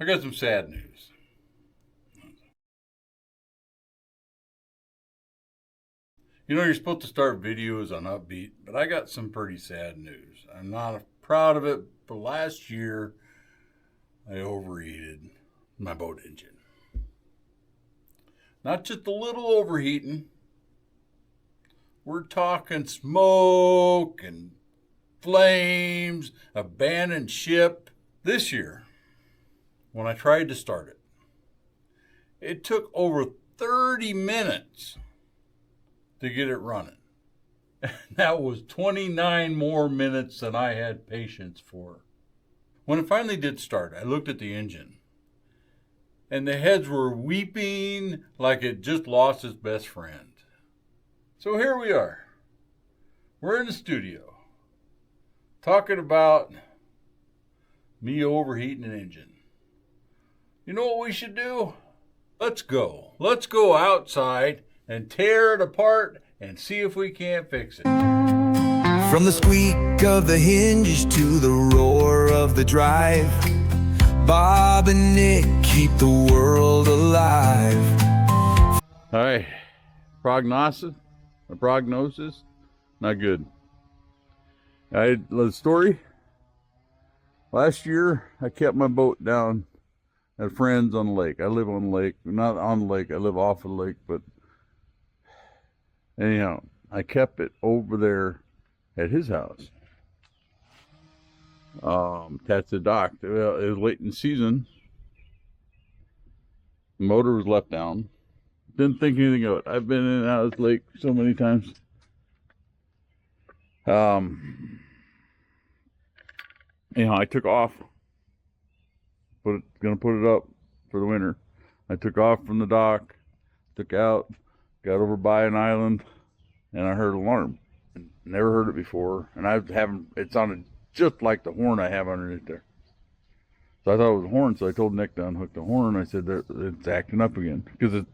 I got some sad news. You know, you're supposed to start videos on upbeat, but I got some pretty sad news. I'm not proud of it, but last year I overheated my boat engine. Not just a little overheating. We're talking smoke and flames, abandoned ship. This year, when I tried to start it, it took over 30 minutes to get it running. That was 29 more minutes than I had patience for. When it finally did start, I looked at the engine, and the heads were weeping like it just lost its best friend. So here we are. We're in the studio, talking about me overheating an engine. You know what we should do? Let's go. Let's go outside and tear it apart and see if we can't fix it. From the squeak of the hinges to the roar of the drive, Bob and Nick keep the world alive. All right, prognosis, not good. The story. Last year, I kept my boat down at a friend's on the lake. I live on the lake, not on the lake. I live off of the lake, but anyhow, I kept it over there at his house. Attached to the dock. Well, it was late in the season. The motor was left down. Didn't think anything of it. I've been in and out of this lake so many times. Anyhow, I took off. Gonna put it up for the winter. I took off from the dock, took out, got over by an island, and I heard an alarm. Never heard it before, and it sounded just like the horn I have underneath there. So I thought it was a horn, so I told Nick to unhook the horn. I said it's acting up again, because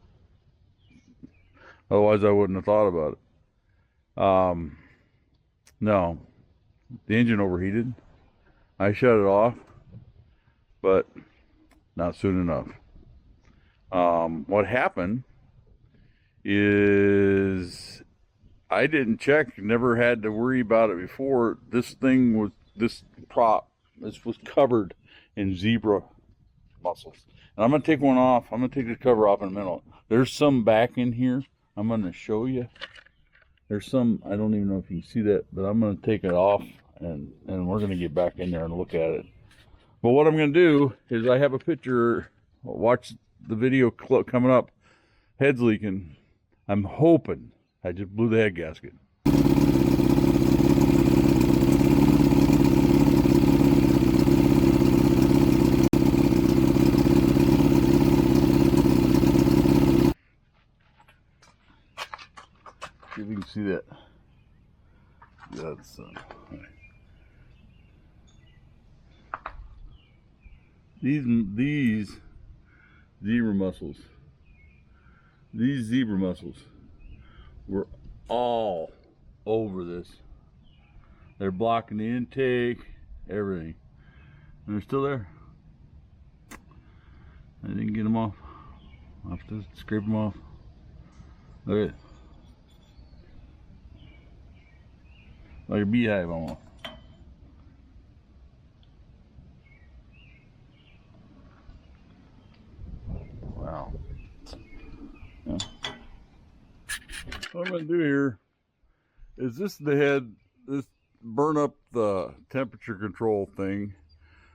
otherwise I wouldn't have thought about it. No, the engine overheated. I shut it off, but not soon enough. What happened is I didn't check, never had to worry about it before. This was covered in zebra mussels. And I'm going to take one off. I'm going to take the cover off in a minute. There's some back in here. I'm going to show you. There's some, I don't even know if you can see that, but I'm going to take it off and we're going to get back in there and look at it. But what I'm going to do is I have a picture. Watch the video coming up. Head's leaking. I'm hoping I just blew the head gasket. See if you can see that. That's these zebra mussels. These zebra mussels were all over this. They're blocking the intake, everything. And they're still there. I didn't get them off. I'll have to scrape them off. Look at it. Like a beehive almost. Wow. Yeah. What I'm going to do here is this burn up the temperature control thing.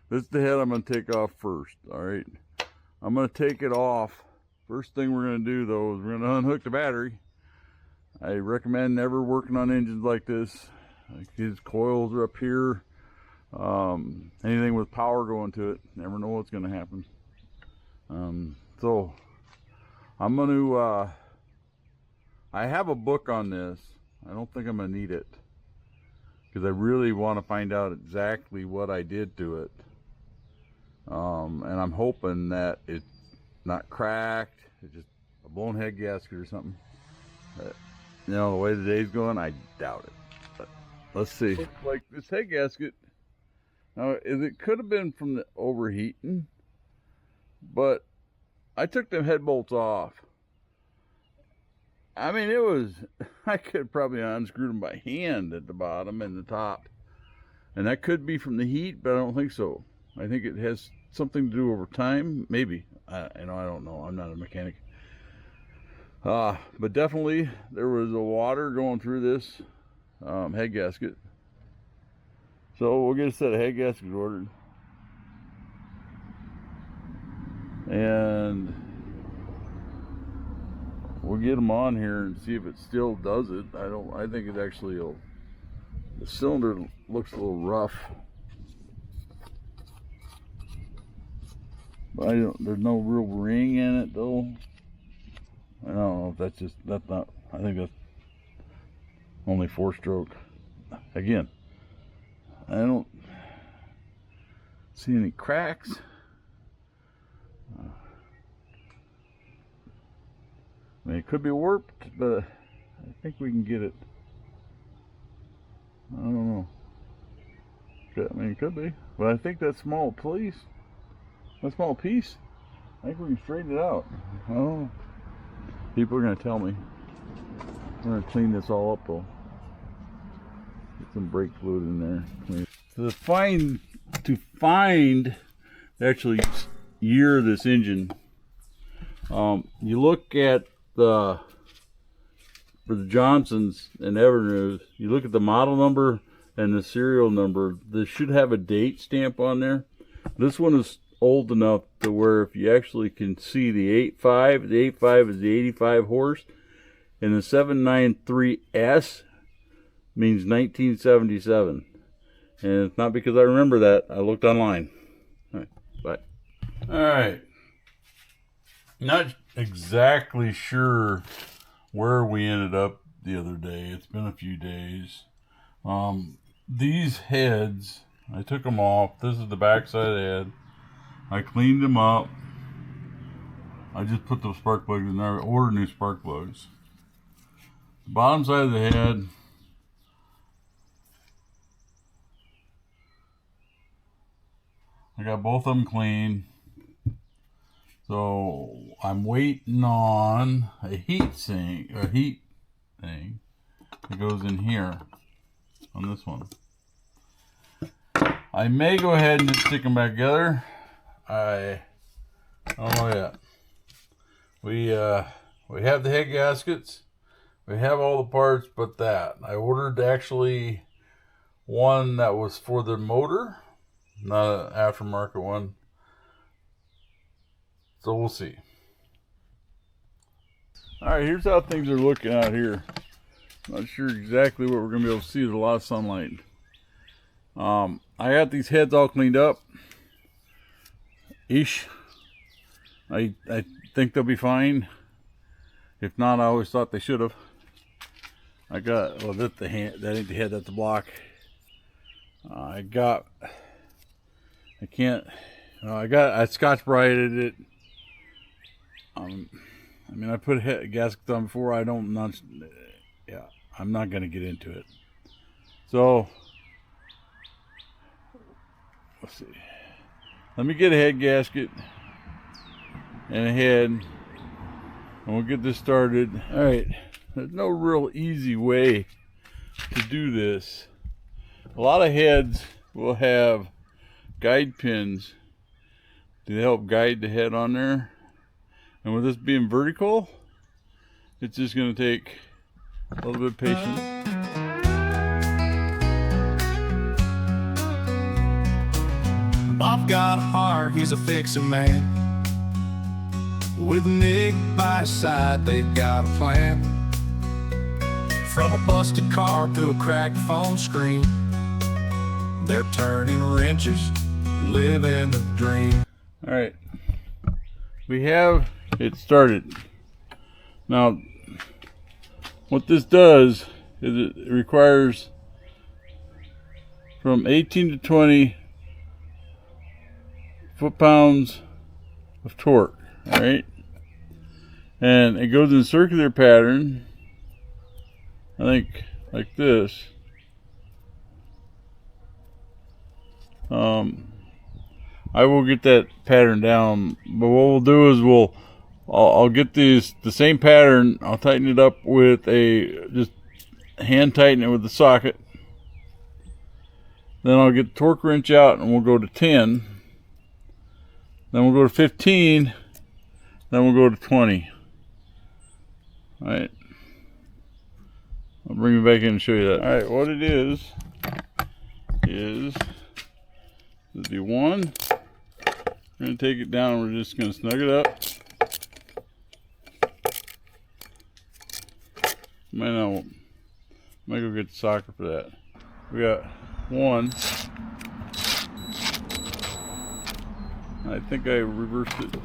This is the head I'm going to take off first. All right. I'm going to take it off. First thing we're going to do though is we're going to unhook the battery. I recommend never working on engines like this. Like his coils are up here. Anything with power going to it, never know what's going to happen. So I'm going to, I have a book on this. I don't think I'm going to need it because I really want to find out exactly what I did to it. And I'm hoping that it's not cracked. It's just a blown head gasket or something. You know, the way the day's going, I doubt it. But let's see. Looks like this head gasket. Now, it could have been from the overheating. but I took them head bolts off. I mean, it was, I could probably unscrew them by hand at the bottom and the top. And that could be from the heat, but I don't think so. I think it has something to do over time, maybe. I don't know. I'm not a mechanic. But definitely there was a water going through this head gasket. So we'll get a set of head gaskets ordered. And we'll get them on here and see if it still does it. I think it actually will. The cylinder looks a little rough. But there's no real ring in it though. I don't know if that's not, I think that's only 4-stroke. Again, I don't see any cracks. I mean, it could be warped, but I think we can get it. I don't know. I mean, it could be, but I think that small piece, I think we can straighten it out. I don't know. People are going to tell me. We're going to clean this all up though. Get some brake fluid in there. To find actually year of this engine, you look at for the Johnsons and Evernews, you look at the model number and the serial number. This should have a date stamp on there. This one is old enough to where if you actually can see the 85 is the 85 horse, and the 793S means 1977. And it's not because I remember that. I looked online. All right, bye. All right. Not exactly sure where we ended up the other day. It's been a few days. These heads, I took them off. This is the back side of the head. I cleaned them up. I just put those spark plugs in there. I ordered new spark plugs. Bottom side of the head, I got both of them clean. So I'm waiting on a heat thing that goes in here on this one. I may go ahead and just stick them back together. I don't know yet. We have the head gaskets. We have all the parts but that. I ordered actually one that was for the motor, not an aftermarket one. So we'll see. Alright, here's how things are looking out here. Not sure exactly what we're going to be able to see. There's a lot of sunlight. I got these heads all cleaned up. Ish. I think they'll be fine. If not, I always thought they should have. I got, well, that's the hand, that ain't the head, that's the block. I Scotch-Brighted it. I mean, I put a gasket on before. I'm not going to get into it. So, let's see. Let me get a head gasket and a head, and we'll get this started. All right, there's no real easy way to do this. A lot of heads will have guide pins to help guide the head on there. And with this being vertical, it's just going to take a little bit of patience. Bob got a heart, he's a fixing man. With Nick by his side, they've got a plan. From a busted car to a cracked phone screen, they're turning wrenches, living the dream. Alright, we have it started. Now, what this does is it requires from 18 to 20 foot-pounds of torque. Alright, and it goes in a circular pattern, I think like this. I will get that pattern down. But what we'll do is I'll get the same pattern. I'll tighten it up with just hand tighten it with the socket. Then I'll get the torque wrench out and we'll go to 10. Then we'll go to 15. Then we'll go to 20. All right. I'll bring it back in and show you that. All right, what it is the one. We're gonna take it down. We're just gonna snug it up. Might go get the socket for that. We got one. I think I reversed it.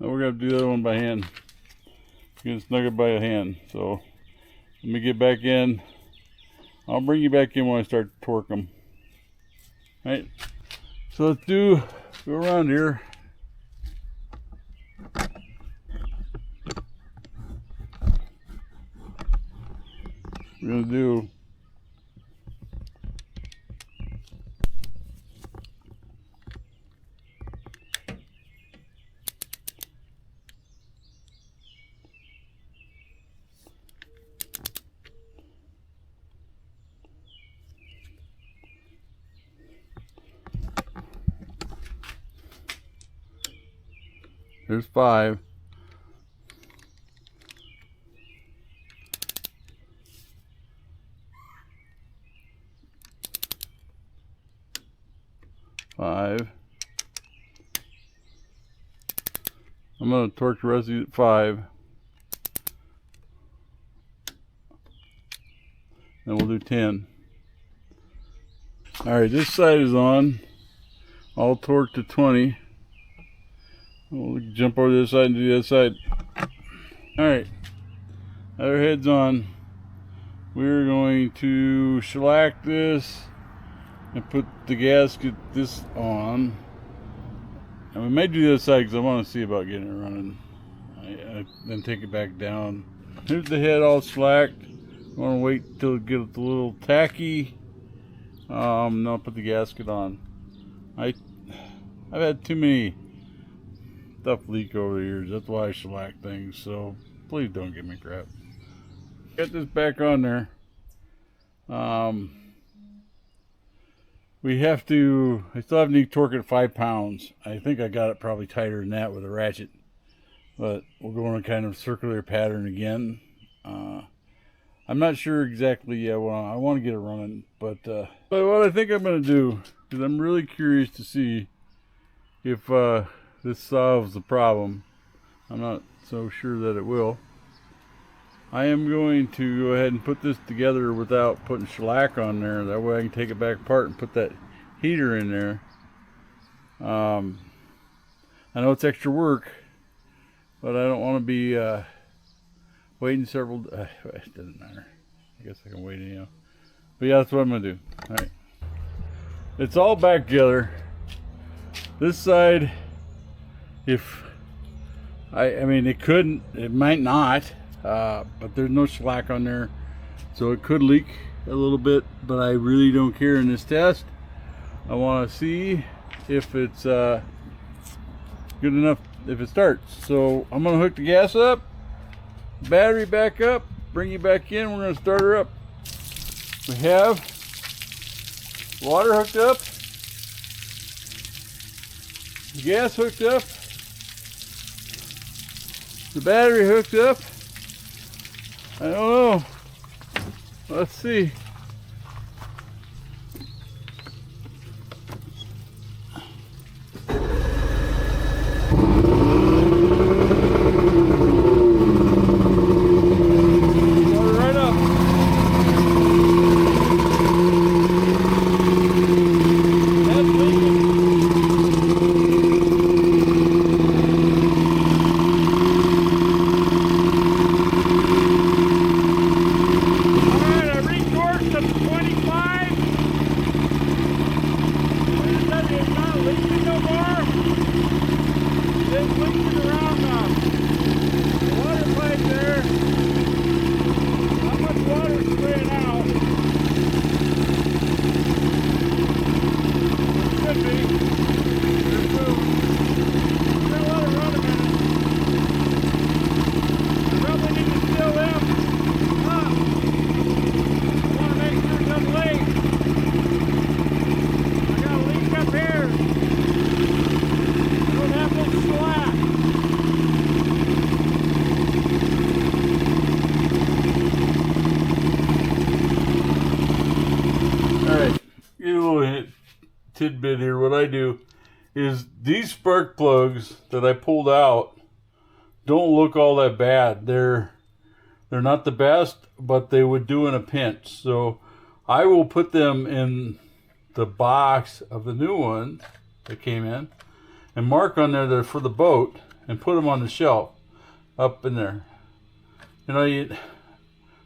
Now we're going to do the other one by hand. We're going to snug it by hand. So let me get back in. I'll bring you back in when I start to torque them. All right. So let's go around here. We're going to do there's 5. I'm going to torque the rest of these at 5. Then we'll do 10. Alright, this side is on. I'll torque to 20. We'll jump over this side and do the other side. Alright, other head's on. We're going to shellac this and put the gasket this on. And we may do the other side because I want to see about getting it running. Then take it back down. Here's the head all shellacked. I want to wait until it gets a little tacky. Then I'll put the gasket on. I've had too many stuff leak over the years. That's why I shellac things. So please don't give me crap. Get this back on there. We have to, I still have to torque it at 5 pounds. I think I got it probably tighter than that with a ratchet. But we'll go in a kind of circular pattern again. I'm not sure exactly yet. Well, I want to get it running. But what I think I'm going to do, because I'm really curious to see if this solves the problem. I'm not so sure that it will. I am going to go ahead and put this together without putting shellac on there. That way I can take it back apart and put that heater in there. I know it's extra work, but I don't want to be waiting several. It doesn't matter. I guess I can wait anyhow. But yeah, that's what I'm going to do. All right. It's all back together. This side, if I mean, it might not. But there's no shellac on there, so it could leak a little bit, but I really don't care in this test. I want to see if it's good enough, if it starts. So I'm going to hook the gas up, battery back up, bring you back in. We're going to start her up. We have water hooked up, the gas hooked up, the battery hooked up. I don't know. Let's see. Right up. That's leaking. it's leaking around the water pipe there. Not much water spraying out. It should be. There's still a lot of run a minute. I probably need to seal them up. I want to make sure it doesn't leak. I got a leak up here. I don't have no slack. Alright, get a little tidbit here. What I do is these spark plugs that I pulled out don't look all that bad. They're not the best, but they would do in a pinch. So I will put them in the box of the new one that came in and mark on there that for the boat and put them on the shelf up in there. You know,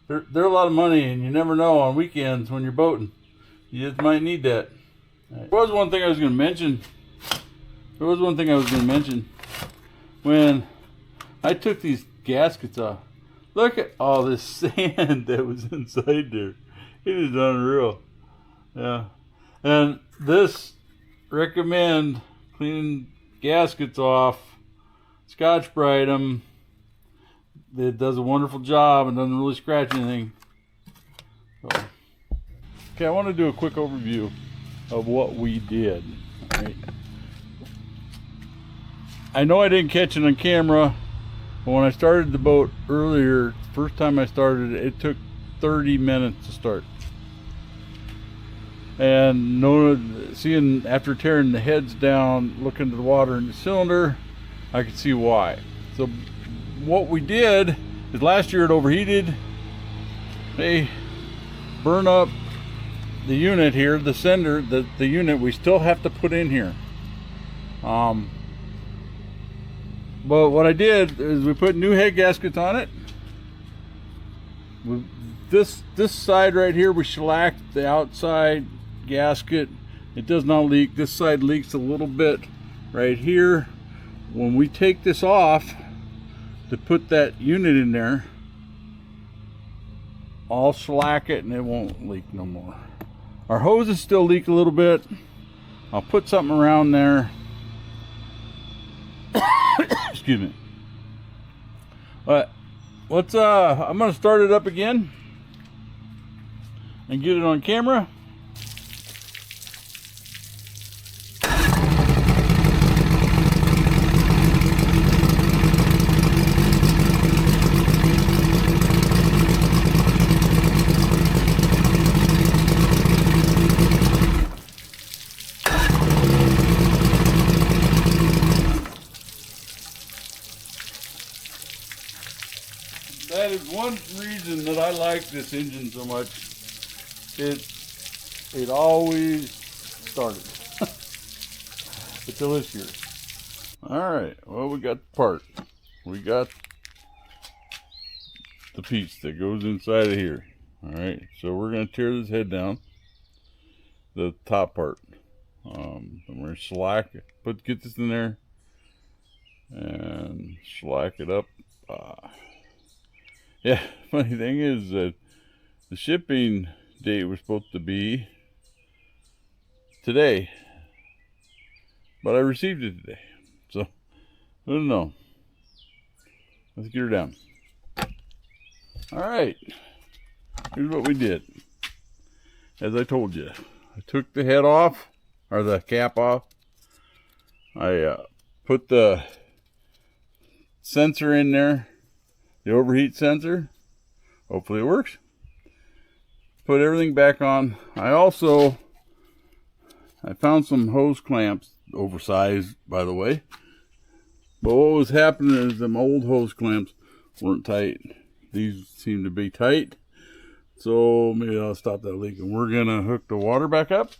they're a lot of money, and you never know on weekends when you're boating. You just might need that. There was one thing I was going to mention. When I took these gaskets off, look at all this sand that was inside there. It is unreal. Yeah. And this recommend cleaning gaskets off, Scotch-Brite them. It does a wonderful job and doesn't really scratch anything. So, okay, I want to do a quick overview of what we did. All right. I know I didn't catch it on camera, but when I started the boat earlier, first time I started, it took 30 minutes to start. And seeing after tearing the heads down, looking to the water in the cylinder, I could see why. So what we did is last year it overheated. They burn up the unit here, the sender, the unit we still have to put in here. But what I did is we put new head gaskets on it. This side right here, we shellacked the outside gasket. It does not leak. This side leaks a little bit right here. When we take this off to put that unit in there, I'll shellac it and it won't leak no more. Our hoses still leak a little bit. I'll put something around there. Excuse me. But let's I'm gonna start it up again and get it on camera. That is one reason that I like this engine so much. It always started. Until this year. Alright, well, we got the part. We got the piece that goes inside of here. Alright, so we're going to tear this head down. The top part. And we're going to shellac it. Get this in there. And shellac it up. Yeah, funny thing is that the shipping date was supposed to be today, but I received it today, so I don't know. Let's get her down. All right, here's what we did. As I told you, I took the head off, or the cap off. I put the sensor in there. The overheat sensor. Hopefully it works. Put everything back on. I found some hose clamps, oversized by the way. But what was happening is them old hose clamps weren't tight. These seem to be tight. So maybe I'll stop that leak. And we're gonna hook the water back up.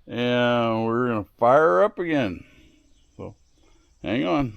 And we're gonna fire her up again. So hang on.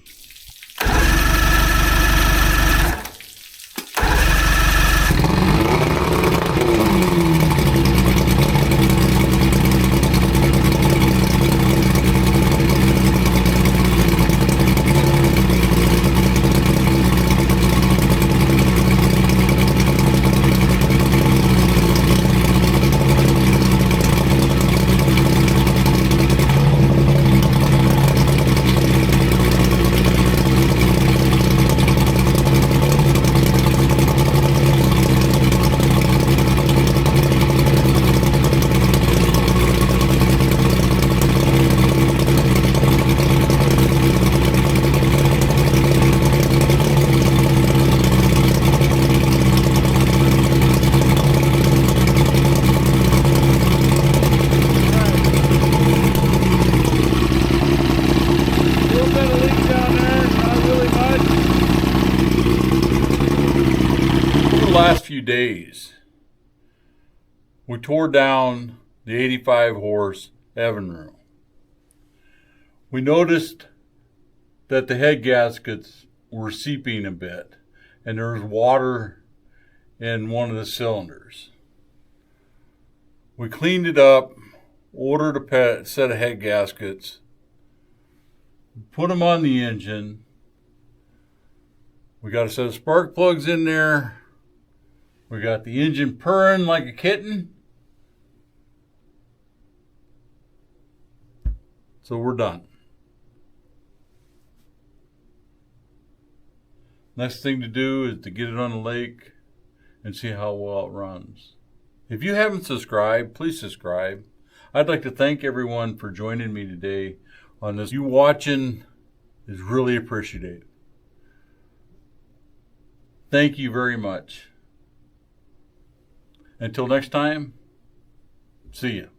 days, we tore down the 85 horse Evinrude. We noticed that the head gaskets were seeping a bit and there was water in one of the cylinders. We cleaned it up, ordered a set of head gaskets, put them on the engine. We got a set of spark plugs in there. We got the engine purring like a kitten. So we're done. Next thing to do is to get it on the lake and see how well it runs. If you haven't subscribed, please subscribe. I'd like to thank everyone for joining me today on this. You watching is really appreciated. Thank you very much. Until next time, see you.